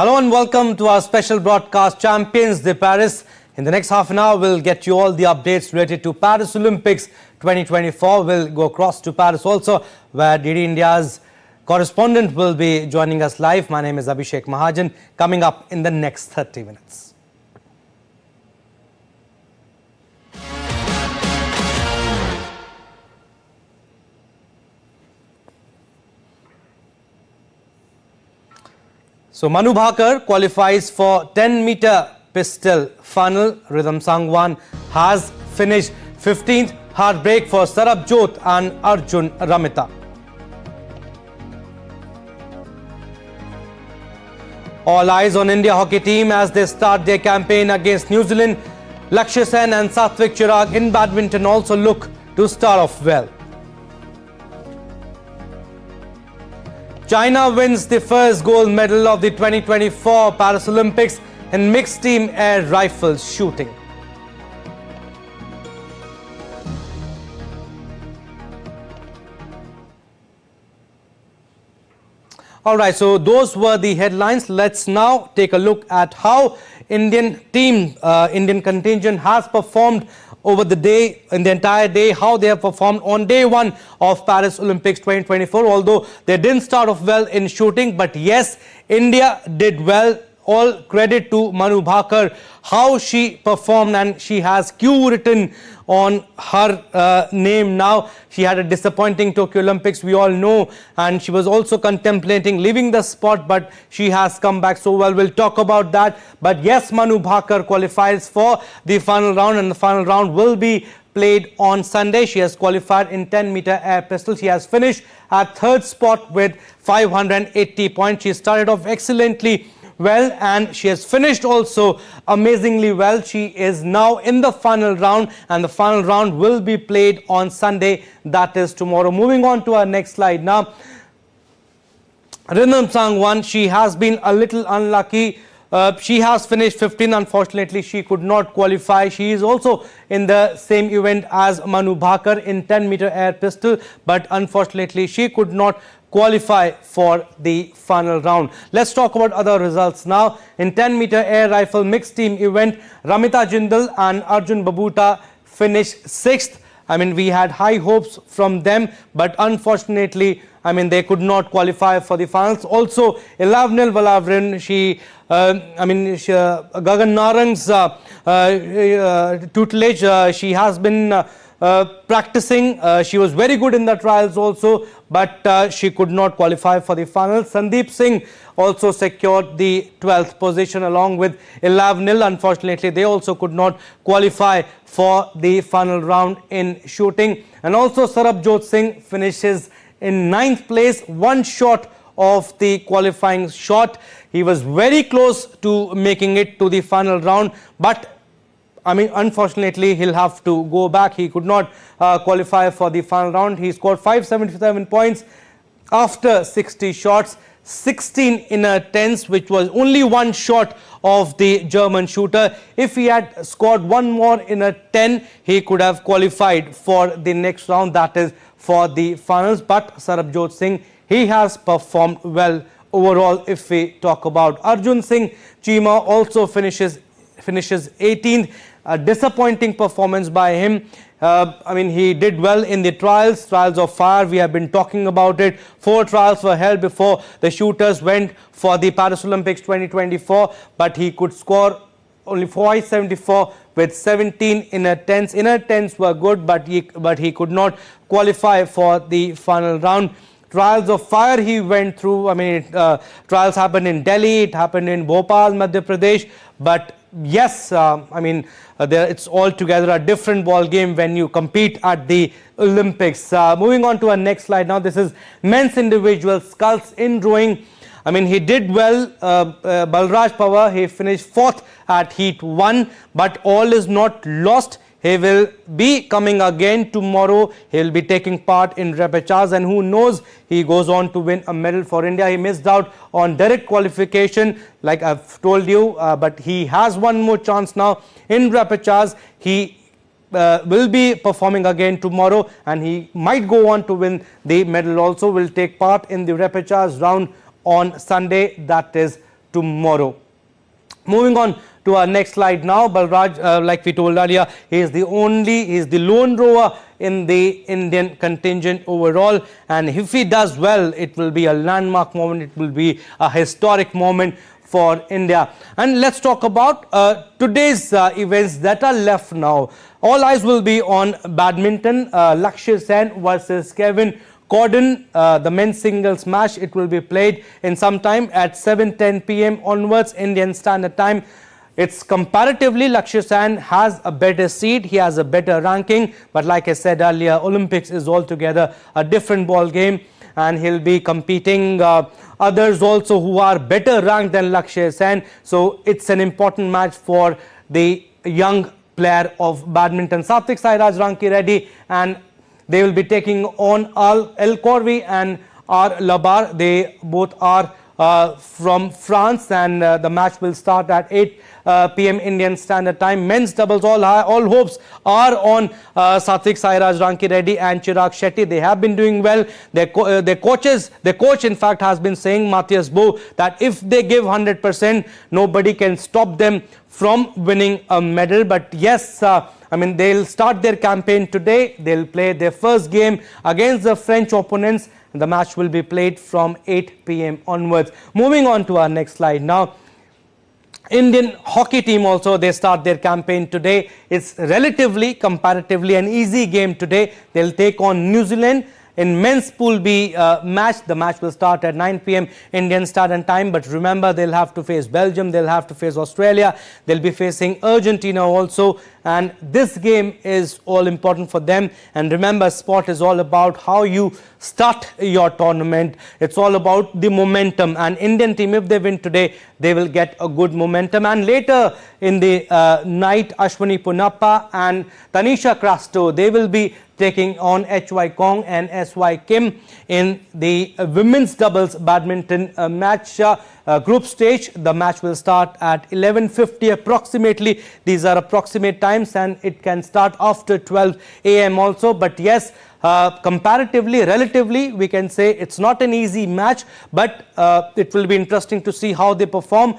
Hello and welcome to our special broadcast Champions de Paris. In the next half an hour, we'll get you all the updates related to Paris Olympics 2024. We'll go across to Paris also, where DD India's correspondent will be joining us live. My name is Abhishek Mahajan, coming up in the next 30 minutes. So Manu Bhaker qualifies for 10-meter pistol final. Rhythm Sangwan has finished 15th. Heartbreak for Sarabjot and Arjun Ramita. All eyes on India hockey team as they start their campaign against New Zealand. Lakshya Sen and Satvik Chirag in badminton also look to start off well. China wins the first gold medal of the 2024 Paris Olympics in mixed team air rifle shooting. Alright, so those were the headlines. Let's now take a look at how Indian contingent has performed over the day, in the entire day, how they have performed on day one of Paris Olympics 2024. Although they didn't start off well in shooting, but yes, India did well. All credit to Manu Bhaker, how she performed, and she has Q written on her name now. She had a disappointing Tokyo Olympics, we all know, and she was also contemplating leaving the spot, but she has come back so well. We'll talk about that. But yes, Manu Bhaker qualifies for the final round, and the final round will be played on Sunday. She has qualified in 10-meter air pistol. She has finished at third spot with 580 points. She started off excellently well, and she has finished also amazingly well. She is now in the final round, and the final round will be played on Sunday, that is tomorrow. Moving on to our next slide now. Rhythm Sangwan, she has been a little unlucky. She has finished 15th. Unfortunately, she could not qualify. She is also in the same event as Manu Bhaker in 10-meter air pistol, but unfortunately, she could not qualify for the final round. Let's talk about other results now. In 10-meter air rifle mixed team event, Ramita Jindal and Arjun Babuta finished 6th. I mean, we had high hopes from them, but unfortunately, I mean, they could not qualify for the finals. Also, Ilavnil Valavrin, Gagan Narang's tutelage, she has been practicing. She was very good in the trials also, but she could not qualify for the final. Sandeep Singh also secured the 12th position along with Ilavnil. Unfortunately, they also could not qualify for the final round in shooting. And also Sarabjot Singh finishes in 9th place, one short of the qualifying shot. He was very close to making it to the final round, but I mean, unfortunately, he'll have to go back. He could not qualify for the final round. He scored 577 points after 60 shots, 16 inner tens, which was only one shot of the German shooter. If he had scored one more inner 10, he could have qualified for the next round, that is for the finals. But Sarabjot Singh, he has performed well overall. If we talk about Arjun Singh, Chima also finishes 18th. A disappointing performance by him. I mean, he did well in the trials of fire. We have been talking about it. 4 trials were held before the shooters went for the Paris Olympics 2024, but he could score only 574 with 17 inner tens. Inner tens were good, but he could not qualify for the final round. Trials of fire he went through. I mean, trials happened in Delhi, it happened in Bhopal, Madhya Pradesh, but yes, it's altogether a different ball game when you compete at the Olympics. Moving on to our next slide now. This is men's individual sculls in rowing. I mean, he did well. Balraj Pawar, he finished 4th at Heat 1, but all is not lost. He will be coming again tomorrow. He will be taking part in repertoires, and who knows, he goes on to win a medal for India. He missed out on direct qualification, like I've told you, but he has one more chance now in repertoires. He will be performing again tomorrow, and he might go on to win the medal also. Will take part in the repertoires round on Sunday, that is tomorrow. Moving on to our next slide now, Balraj, like we told earlier, he is the lone rower in the Indian contingent overall, and if he does well, it will be a landmark moment, it will be a historic moment for India. And let's talk about today's events that are left now. All eyes will be on badminton, Lakshya Sen versus Kevin Corden, the men's singles match. It will be played in some time at 7:10 p.m. onwards, Indian Standard Time. It's comparatively, Lakshya Sen has a better seed, he has a better ranking, but like I said earlier, Olympics is altogether a different ball game, and he'll be competing others also who are better ranked than Lakshya Sen. So it's an important match for the young player of badminton, Satvik Sairaj Ranki-Reddy, and they will be taking on El Corvi and R. Labar. They both are from France, and the match will start at 8 p.m. Indian Standard Time. Men's doubles, all hopes are on Satvik Sairaj Ranki-Reddy and Chirag Shetty. They have been doing well. Their coach in fact has been saying, Matthias Bo, that if they give 100%, nobody can stop them from winning a medal. But yes, I mean, they'll start their campaign today. They'll play their first game against the French opponents. The match will be played from 8 p.m. onwards. Moving on to our next slide now. Indian hockey team also, they start their campaign today. It's comparatively an easy game today. They'll take on New Zealand. In men's Pool B match, the match will start at 9 p.m. Indian Standard Time. But remember, they'll have to face Belgium, they'll have to face Australia, they'll be facing Argentina also. And this game is all important for them. And remember, sport is all about how you start your tournament. It's all about the momentum. And Indian team, if they win today, they will get a good momentum. And later in the night, Ashwini Punappa and Tanisha Crasto, they will be taking on H.Y. Kong and S.Y. Kim in the women's doubles badminton match group stage. The match will start at 11:50 approximately. These are approximate times, and it can start after 12 a.m. also. But yes, comparatively, relatively, we can say it's not an easy match, but it will be interesting to see how they perform.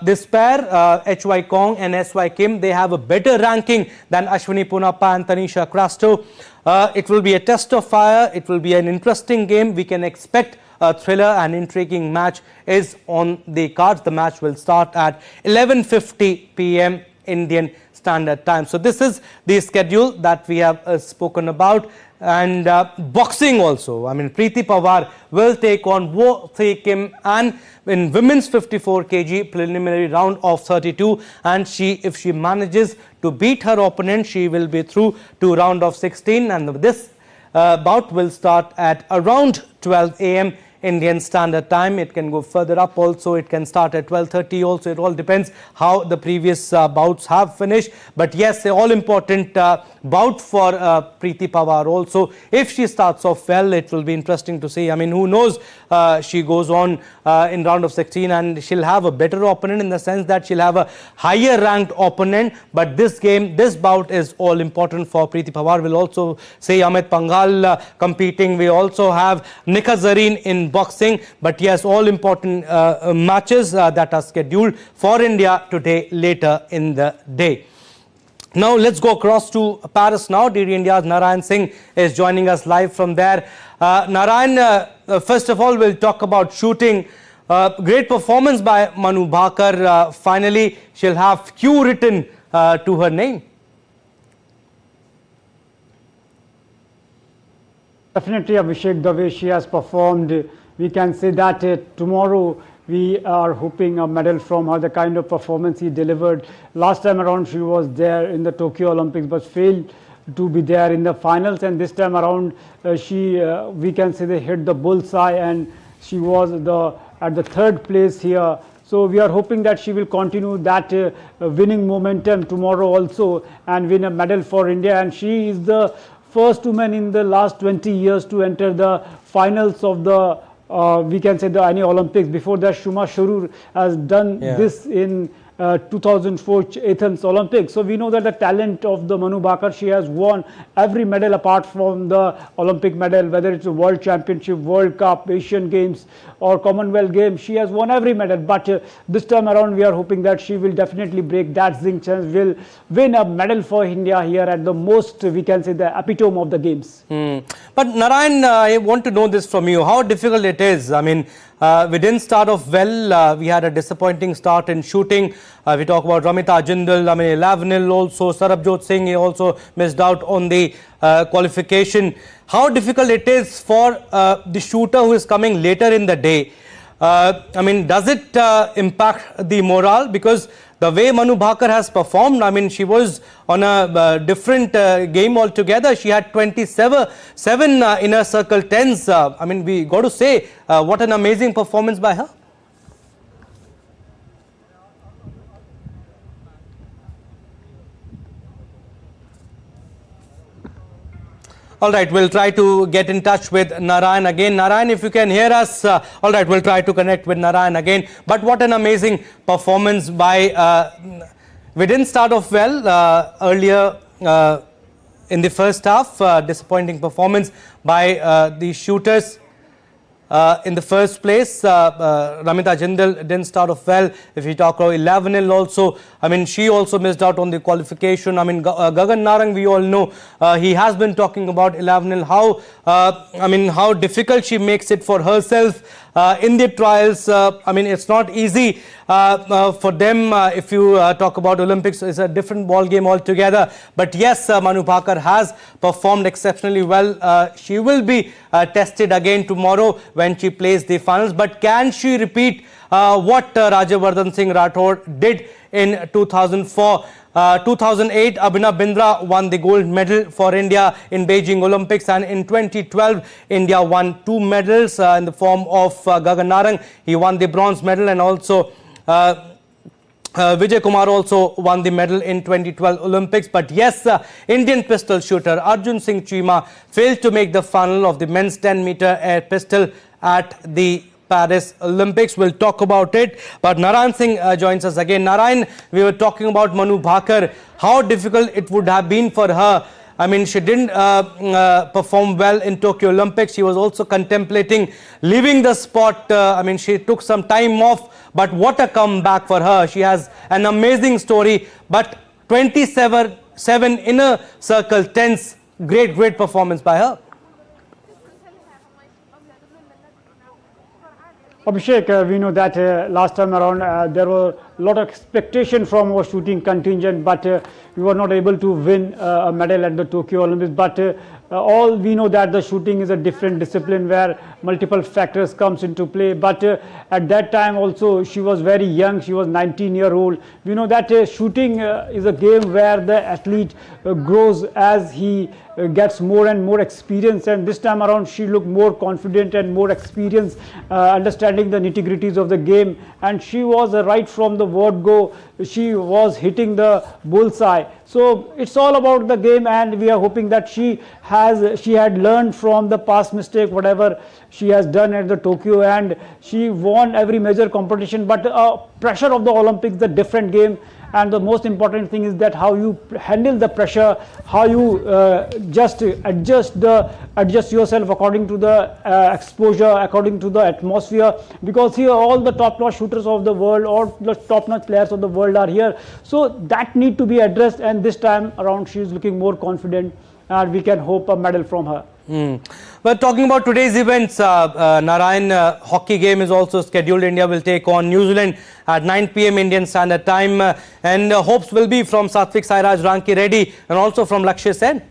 This pair, H.Y. Kong and S.Y. Kim, they have a better ranking than Ashwini Punappa and Tanisha Crasto. It will be a test of fire. It will be an interesting game. We can expect a thriller and intriguing match is on the cards. The match will start at 11:50 p.m. Indian Standard Time. So this is the schedule that we have spoken about. And boxing also, I mean, Preeti Pawar will take on Wo Thay Kim and in women's 54 kg preliminary round of 32, and if she manages to beat her opponent, she will be through to round of 16, and this bout will start at around 12 a.m. Indian Standard Time. It can go further up also, it can start at 12:30 also. It all depends how the previous bouts have finished. But yes, all important bout for Preeti Pawar also. If she starts off well, it will be interesting to see. I mean, who knows, she goes on in round of 16 and she'll have a better opponent in the sense that she'll have a higher ranked opponent. But this game, this bout is all important for Preeti Pawar. We'll also say Amit Panghal competing. We also have Nikha Zareen in boxing. But yes, all important matches that are scheduled for India today later in the day. Now let's go across to Paris now. DD India's Naran Singh is joining us live from there. Naran, first of all, we'll talk about shooting. Great performance by Manu Bhaker. Finally, she'll have Q written to her name. Definitely, Abhishek, the way she has performed, we can say that tomorrow we are hoping a medal from her, the kind of performance he delivered. Last time around she was there in the Tokyo Olympics but failed to be there in the finals, and this time around we can say they hit the bullseye and she was at the third place here. So we are hoping that she will continue that winning momentum tomorrow also and win a medal for India, and she is the first woman in the last 20 years to enter the finals of the we can say the any Olympics. Before that, Shuma Shurur has done this in 2004 Athens Olympics. So we know that the talent of the Manu Bhaker, she has won every medal apart from the Olympic medal, whether it's a World Championship, World Cup, Asian Games or Commonwealth Games. She has won every medal, but this time around we are hoping that she will definitely break that zinc chance, will win a medal for India here at the most, we can say, the epitome of the games. But Naran, I want to know this from you, how difficult it is. I mean, we didn't start off well. We had a disappointing start in shooting. We talk about Ramita Jindal, I mean 11-0 also. Sarabjot Singh, he also missed out on the qualification. How difficult it is for the shooter who is coming later in the day. I mean, does it impact the morale? Because the way Manu Bhaker has performed, I mean, she was on a different game altogether. She had 27 inner circle tens. I mean, we got to say, what an amazing performance by her. All right, we'll try to get in touch with Naran again. Naran, if you can hear us, all right, we'll try to connect with Naran again. But what an amazing performance by, we didn't start off well earlier in the first half. Disappointing performance by the shooters. In the first place, Ramita Jindal didn't start off well. If we talk about 11-0 also, I mean, she also missed out on the qualification. I mean, Gagan Narang, we all know, he has been talking about 11-0, how, I mean, how difficult she makes it for herself in the trials. I mean, it's not easy for them. If you talk about Olympics, it's a different ball game altogether. But yes, Manu Bhaker has performed exceptionally well. She will be tested again tomorrow when she plays the finals. But can she repeat what Rajyavardhan Singh Rathod did in 2004? 2008, Abhinav Bindra won the gold medal for India in Beijing Olympics, and in 2012, India won 2 medals in the form of Gagan Narang. He won the bronze medal, and also Vijay Kumar also won the medal in 2012 Olympics. But yes, Indian pistol shooter Arjun Singh Chima failed to make the final of the men's 10-meter air pistol at the Paris Olympics. We'll talk about it. But Naran Singh joins us again. Naran, we were talking about Manu Bhaker, how difficult it would have been for her. I mean, she didn't perform well in Tokyo Olympics. She was also contemplating leaving the sport. I mean, she took some time off, but what a comeback for her. She has an amazing story, but 27 inner circle tens, great performance by her. Abhishek, we know that last time around there were a lot of expectation from our shooting contingent, but we were not able to win a medal at the Tokyo Olympics. But all we know that the shooting is a different discipline where multiple factors comes into play. But at that time also she was very young. She was 19-year-old. We know that shooting is a game where the athlete grows as he gets more and more experience, and this time around she looked more confident and more experienced, understanding the nitty-gritties of the game, and she was right from the word go, she was hitting the bullseye. So it's all about the game, and we are hoping that she had learned from the past mistake, whatever she has done at the Tokyo, and she won every major competition. But pressure of the Olympics is a different game, and the most important thing is that how you handle the pressure, how you just adjust yourself according to the exposure, according to the atmosphere, because here all the top-notch shooters of the world or the top-notch players of the world are here. So that need to be addressed, and this time around she is looking more confident, and we can hope a medal from her. Well, talking about today's events, Narayan, hockey game is also scheduled. India will take on New Zealand at 9 p.m. Indian Standard Time, and hopes will be from Satvik Sairaj, Ranki Reddy, and also from Lakshya Sen.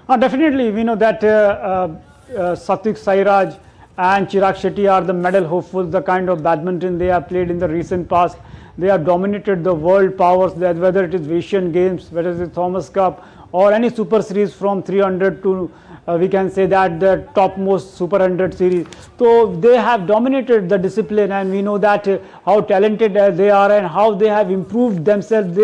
Definitely, we know that Satvik Sairaj and Chirag Shetty are the medal hopefuls. The kind of badminton they have played in the recent past, they have dominated the world powers, whether it is Asian Games, whether it is Thomas Cup, or any super series from 300 to we can say that the topmost super 100 series. So they have dominated the discipline, and we know that how talented they are and how they have improved themselves,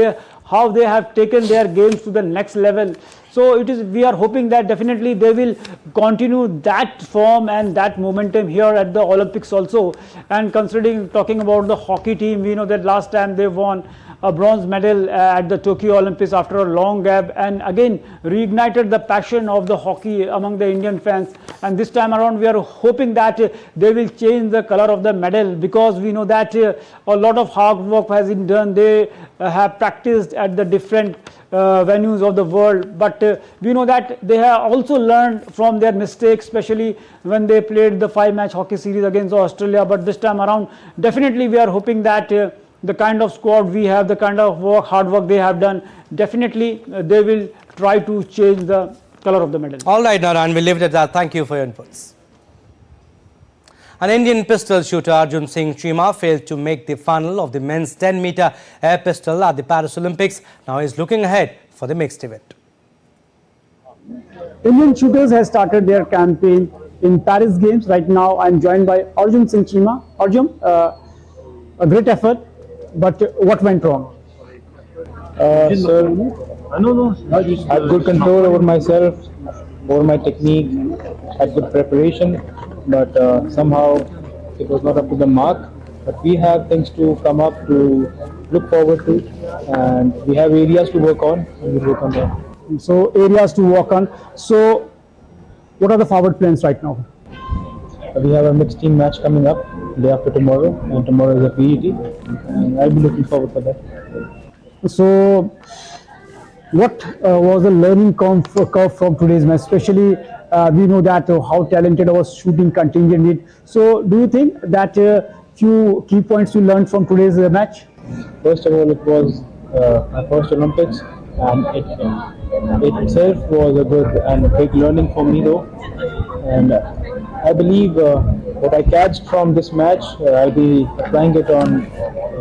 how they have taken their games to the next level. So we are hoping that definitely they will continue that form and that momentum here at the Olympics also. And talking about the hockey team, we know that last time they won a bronze medal at the Tokyo Olympics after a long gap, and again reignited the passion of the hockey among the Indian fans. And this time around we are hoping that they will change the color of the medal, because we know that a lot of hard work has been done. They have practiced at the different venues of the world, but we know that they have also learned from their mistakes, especially when they played the 5-match hockey series against Australia. But this time around definitely we are hoping that the kind of squad we have, the kind of hard work they have done, definitely they will try to change the color of the medal. All right, Naran, we'll leave it at that. Thank you for your inputs. An Indian pistol shooter, Arjun Singh Chima, failed to make the final of the men's 10-meter air pistol at the Paris Olympics. Now he's looking ahead for the mixed event. Indian shooters have started their campaign in Paris Games. Right now I'm joined by Arjun Singh Chima. Arjun, a great effort, but what went wrong? Sir, I had good control over myself, over my technique, had good preparation, but somehow it was not up to the mark. But we have things to come up to look forward to, and we have areas to work on, and we'll work on them. So areas to work on. So what are the forward plans right now? We have a mixed team match coming up day after tomorrow, and tomorrow is a PET, and I'll be looking forward for that. So what was the learning curve from today's match? Especially we know that how talented our shooting contingent is. So do you think that few key points you learned from today's match? First of all, it was my first Olympics, and it itself was a good and big learning for me though. And I believe what I catched from this match, I'll be applying it on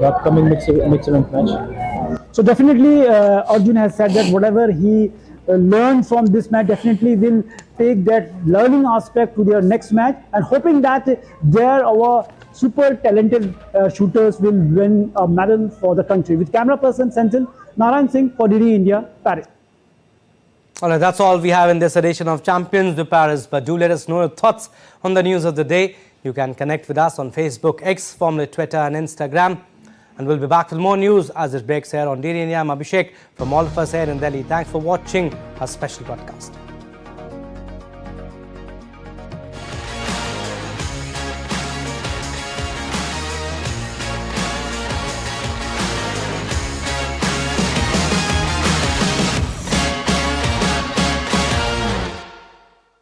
the upcoming mixed event match. So definitely Arjun has said that whatever he learned from this match definitely will take that learning aspect to their next match, and hoping that there our super talented shooters will win a medal for the country. With camera person Senthil, Naran Singh for DD India, Paris. All right, that's all we have in this edition of Champions de Paris. But do let us know your thoughts on the news of the day. You can connect with us on Facebook, X, formerly Twitter and Instagram. And we'll be back with more news as it breaks here on DD India. I'm Abhishek from all of us here in Delhi. Thanks for watching our special broadcast.